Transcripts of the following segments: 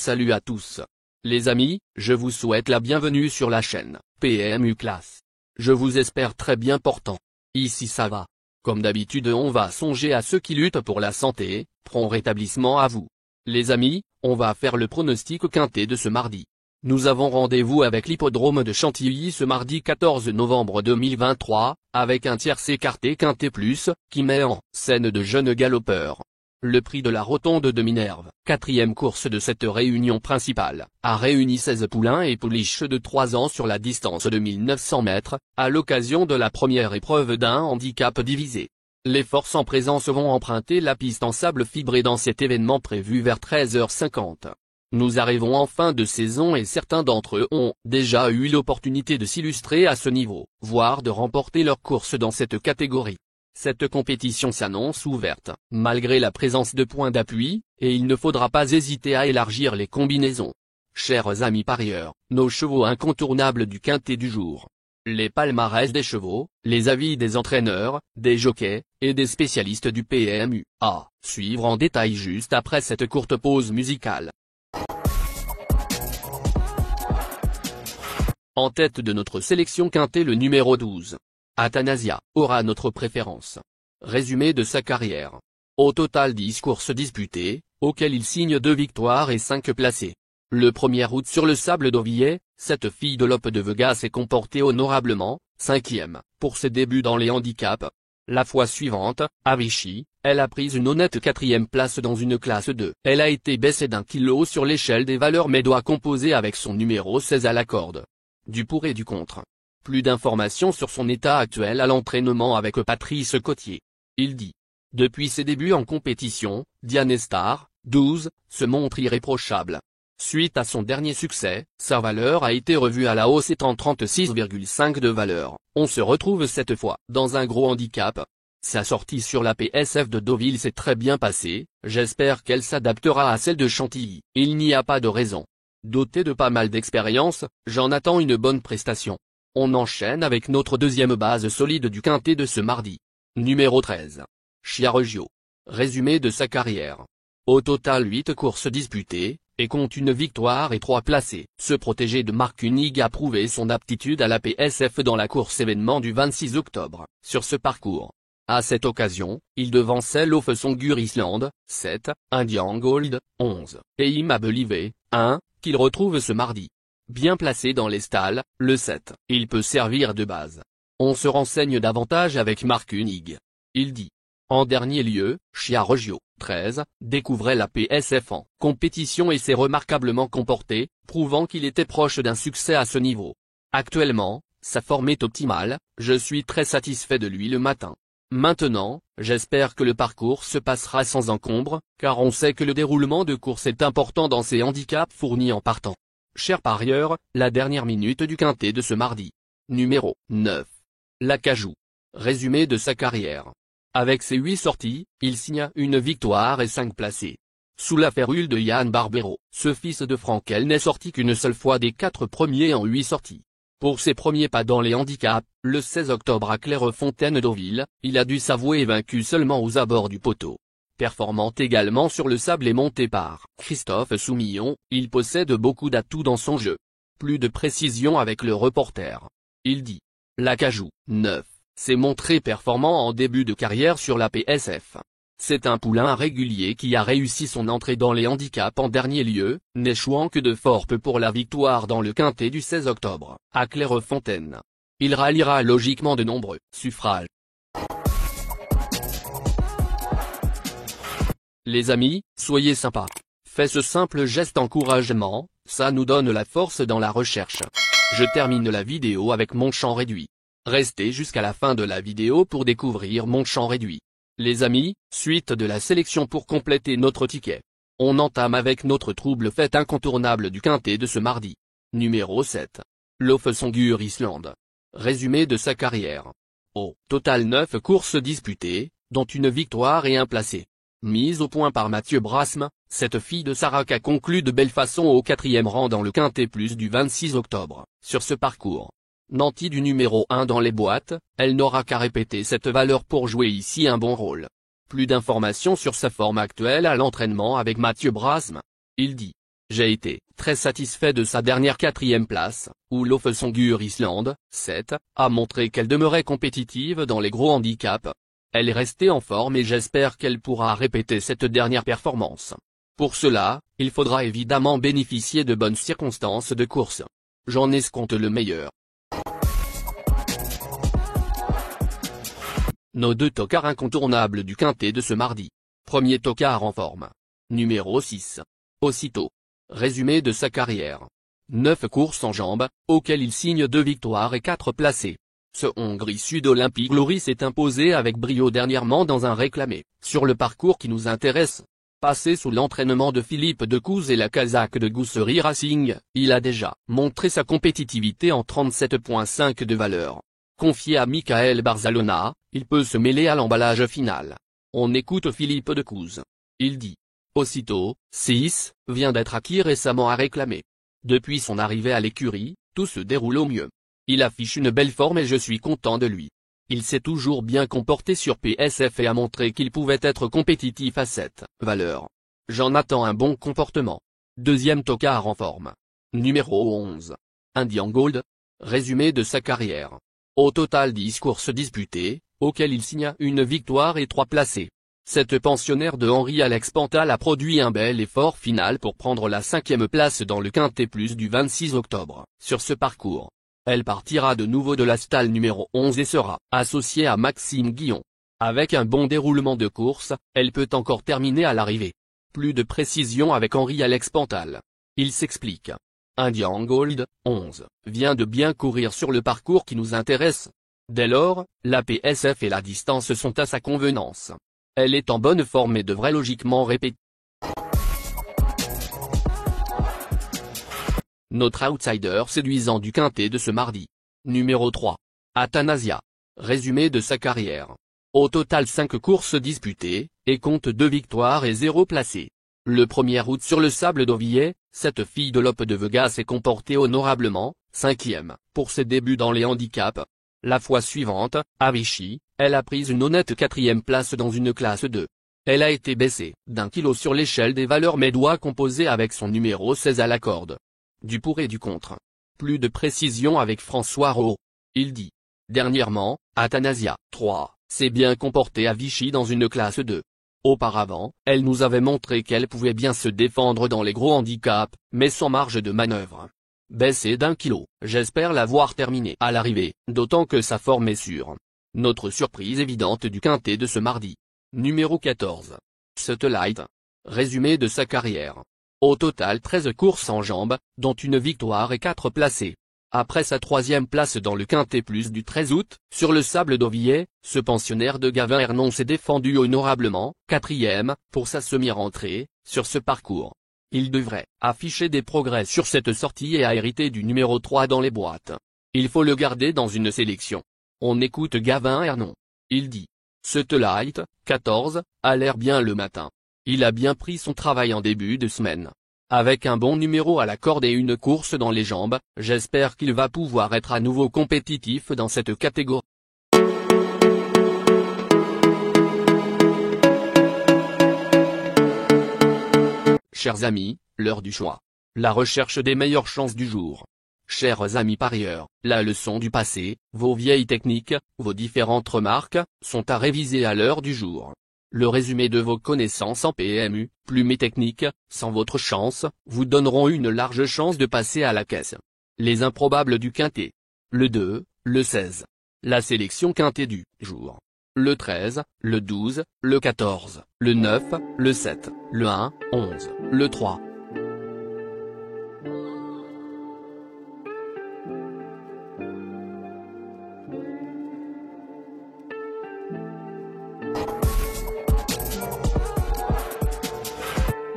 Salut à tous. Les amis, je vous souhaite la bienvenue sur la chaîne PMU Classe. Je vous espère très bien portant. Ici ça va. Comme d'habitude on va songer à ceux qui luttent pour la santé, prompt rétablissement à vous. Les amis, on va faire le pronostic quintet de ce mardi. Nous avons rendez-vous avec l'hippodrome de Chantilly ce mardi 14 novembre 2023, avec un tiercé écarté quintet plus, qui met en scène de jeunes galopeurs. Le prix de la Rotonde de Minerve, quatrième course de cette réunion principale, a réuni 16 poulains et pouliches de 3 ans sur la distance de 1900 mètres, à l'occasion de la première épreuve d'un handicap divisé. Les forces en présence vont emprunter la piste en sable fibré dans cet événement prévu vers 13h50. Nous arrivons en fin de saison et certains d'entre eux ont déjà eu l'opportunité de s'illustrer à ce niveau, voire de remporter leur course dans cette catégorie. Cette compétition s'annonce ouverte, malgré la présence de points d'appui, et il ne faudra pas hésiter à élargir les combinaisons. Chers amis parieurs, nos chevaux incontournables du quintet du jour. Les palmarès des chevaux, les avis des entraîneurs, des jockeys, et des spécialistes du PMU, à suivre en détail juste après cette courte pause musicale. En tête de notre sélection quintet le numéro 12. Athanasia aura notre préférence. Résumé de sa carrière. Au total 10 courses disputées, auxquelles il signe 2 victoires et 5 placés. Le 1er août sur le sable d'Auvillet, cette fille de Lope de Vega s'est comportée honorablement, 5e, pour ses débuts dans les handicaps. La fois suivante, à Vichy, elle a pris une honnête 4e place dans une classe 2. Elle a été baissée d'1 kilo sur l'échelle des valeurs mais doit composer avec son numéro 16 à la corde. Du pour et du contre. Plus d'informations sur son état actuel à l'entraînement avec Patrice Cottier. Il dit. Depuis ses débuts en compétition, Diane Star, 12, se montre irréprochable. Suite à son dernier succès, sa valeur a été revue à la hausse étant 36,5 de valeur. On se retrouve cette fois dans un gros handicap. Sa sortie sur la PSF de Deauville s'est très bien passée, j'espère qu'elle s'adaptera à celle de Chantilly. Il n'y a pas de raison. Doté de pas mal d'expérience, j'en attends une bonne prestation. On enchaîne avec notre deuxième base solide du quintet de ce mardi. Numéro 13. Chiareggio. Résumé de sa carrière. Au total 8 courses disputées, et compte une victoire et 3 placés. Ce protégé de Marc Hunig a prouvé son aptitude à la PSF dans la course événement du 26 octobre. Sur ce parcours. À cette occasion, il devançait Lofesongur Island, 7, Indian Gold, 11, et Imabelive, 1, qu'il retrouve ce mardi. Bien placé dans les stalles, le 7, il peut servir de base. On se renseigne davantage avec Marc Hunig. Il dit. En dernier lieu, Chiareggio, 13, découvrait la PSF en compétition et s'est remarquablement comporté, prouvant qu'il était proche d'un succès à ce niveau. Actuellement, sa forme est optimale, je suis très satisfait de lui le matin. Maintenant, j'espère que le parcours se passera sans encombre, car on sait que le déroulement de course est important dans ces handicaps fournis en partant. Chers parieurs, la dernière minute du quintet de ce mardi. Numéro 9. L'Acajou. Résumé de sa carrière. Avec ses 8 sorties, il signa une victoire et 5 placés. Sous la férule de Yann Barbero, ce fils de Frankel n'est sorti qu'une seule fois des 4 premiers en 8 sorties. Pour ses premiers pas dans les handicaps, le 16 octobre à Clairefontaine-Deauville, il a dû s'avouer vaincu seulement aux abords du poteau. Performant également sur le sable et monté par Christophe Soumillon, il possède beaucoup d'atouts dans son jeu. Plus de précision avec le reporter. Il dit. L'Acajou, 9, s'est montré performant en début de carrière sur la PSF. C'est un poulain régulier qui a réussi son entrée dans les handicaps en dernier lieu, n'échouant que de fort peu pour la victoire dans le quintet du 16 octobre, à Clairefontaine. Il ralliera logiquement de nombreux suffrages. Les amis, soyez sympas. Faites ce simple geste encouragement, ça nous donne la force dans la recherche. Je termine la vidéo avec mon champ réduit. Restez jusqu'à la fin de la vidéo pour découvrir mon champ réduit. Les amis, suite de la sélection pour compléter notre ticket. On entame avec notre trouble fête incontournable du quintet de ce mardi. Numéro 7. Lofesongur Island. Résumé de sa carrière. Au total 9 courses disputées, dont une victoire et un placé. Mise au point par Mathieu Brasme, cette fille de Sarac a conclu de belle façon au 4e rang dans le quintet plus du 26 octobre. Sur ce parcours. Nantie du numéro 1 dans les boîtes, elle n'aura qu'à répéter cette valeur pour jouer ici un bon rôle. Plus d'informations sur sa forme actuelle à l'entraînement avec Mathieu Brasme. Il dit. J'ai été très satisfait de sa dernière 4e place, où Lofsongur Island, 7, a montré qu'elle demeurait compétitive dans les gros handicaps. Elle est restée en forme et j'espère qu'elle pourra répéter cette dernière performance. Pour cela, il faudra évidemment bénéficier de bonnes circonstances de course. J'en escompte le meilleur. Nos 2 tocards incontournables du quintet de ce mardi. Premier tocard en forme. Numéro 6. Aussitôt. Résumé de sa carrière. 9 courses en jambes, auxquelles il signe 2 victoires et 4 placés. Ce Hongrie Sud Olympic Glory s'est imposé avec brio dernièrement dans un réclamé, sur le parcours qui nous intéresse. Passé sous l'entraînement de Philippe Decouze et la Kazakh de Goussery Racing, il a déjà montré sa compétitivité en 37,5 de valeur. Confié à Michael Barzalona, il peut se mêler à l'emballage final. On écoute Philippe Decouze. Il dit. Aussitôt, 6, vient d'être acquis récemment à réclamer. Depuis son arrivée à l'écurie, tout se déroule au mieux. Il affiche une belle forme et je suis content de lui. Il s'est toujours bien comporté sur PSF et a montré qu'il pouvait être compétitif à cette valeur. J'en attends un bon comportement. Deuxième tocard en forme. Numéro 11. Indian Gold. Résumé de sa carrière. Au total 10 courses disputées, auxquelles il signa une victoire et 3 placés. Cette pensionnaire de Henri-Alex Pantal a produit un bel effort final pour prendre la 5e place dans le Quintet Plus du 26 octobre. Sur ce parcours, elle partira de nouveau de la stalle numéro 11 et sera associée à Maxime Guillon. Avec un bon déroulement de course, elle peut encore terminer à l'arrivée. Plus de précision avec Henri-Alex Pantal. Il s'explique. Indian Gold, 11, vient de bien courir sur le parcours qui nous intéresse. Dès lors, la PSF et la distance sont à sa convenance. Elle est en bonne forme et devrait logiquement répéter. Notre outsider séduisant du quintet de ce mardi. Numéro 3. Athanasia. Résumé de sa carrière. Au total 5 courses disputées, et compte 2 victoires et 0 placés. Le 1er août sur le sable d'Auvillet, cette fille de Lope de Vega s'est comportée honorablement, 5e, pour ses débuts dans les handicaps. La fois suivante, à Vichy, elle a pris une honnête 4e place dans une classe 2. Elle a été baissée d'1 kilo sur l'échelle des valeurs mais doit composer avec son numéro 16 à la corde. Du pour et du contre. Plus de précision avec François Rowe. Il dit. Dernièrement, Athanasia, 3, s'est bien comportée à Vichy dans une classe 2. Auparavant, elle nous avait montré qu'elle pouvait bien se défendre dans les gros handicaps, mais sans marge de manœuvre. Baissée d'1 kilo, j'espère la voir terminer à l'arrivée, d'autant que sa forme est sûre. Notre surprise évidente du quintet de ce mardi. Numéro 14. Satellite. Résumé de sa carrière. Au total 13 courses en jambes, dont une victoire et 4 placés. Après sa 3e place dans le Quintet Plus du 13 août, sur le sable d'Auvillet, ce pensionnaire de Gavin Hernon s'est défendu honorablement, 4e, pour sa semi-rentrée, sur ce parcours. Il devrait afficher des progrès sur cette sortie et a hérité du numéro 3 dans les boîtes. Il faut le garder dans une sélection. On écoute Gavin Hernon. Il dit. Satellite, 14, a l'air bien le matin. Il a bien pris son travail en début de semaine. Avec un bon numéro à la corde et une course dans les jambes, j'espère qu'il va pouvoir être à nouveau compétitif dans cette catégorie. Chers amis, l'heure du choix. La recherche des meilleures chances du jour. Chers amis parieurs, la leçon du passé, vos vieilles techniques, vos différentes remarques, sont à réviser à l'heure du jour. Le résumé de vos connaissances en PMU, plumes et techniques, sans votre chance, vous donneront une large chance de passer à la caisse. Les improbables du quintet. Le 2, le 16. La sélection quintet du jour. Le 13, le 12, le 14, le 9, le 7, le 1, 11, le 3.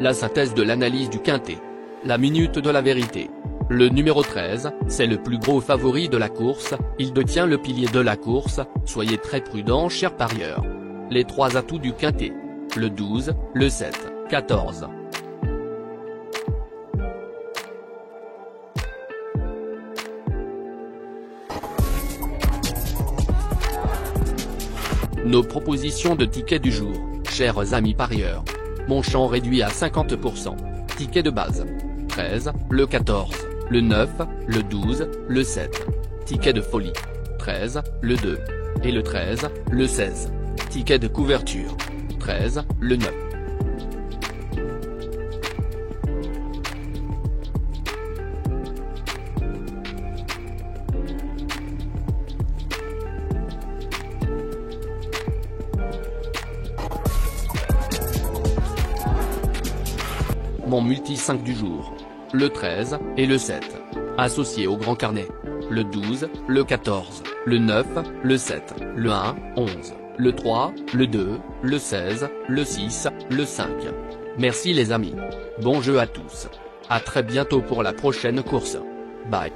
La synthèse de l'analyse du quintet. La minute de la vérité. Le numéro 13, c'est le plus gros favori de la course, il détient le pilier de la course, soyez très prudents chers parieurs. Les 3 atouts du quintet. Le 12, le 7, 14. Nos propositions de tickets du jour, chers amis parieurs. Mon champ réduit à 50%. Ticket de base. 13, le 14, le 9, le 12, le 7. Ticket de folie. 13, le 2. Et le 13, le 16. Ticket de couverture. 13, le 9. Mon multi 5 du jour. Le 13, et le 7. Associé au grand carnet. Le 12, le 14, le 9, le 7, le 1, 11, le 3, le 2, le 16, le 6, le 5. Merci les amis. Bon jeu à tous. À très bientôt pour la prochaine course. Bye.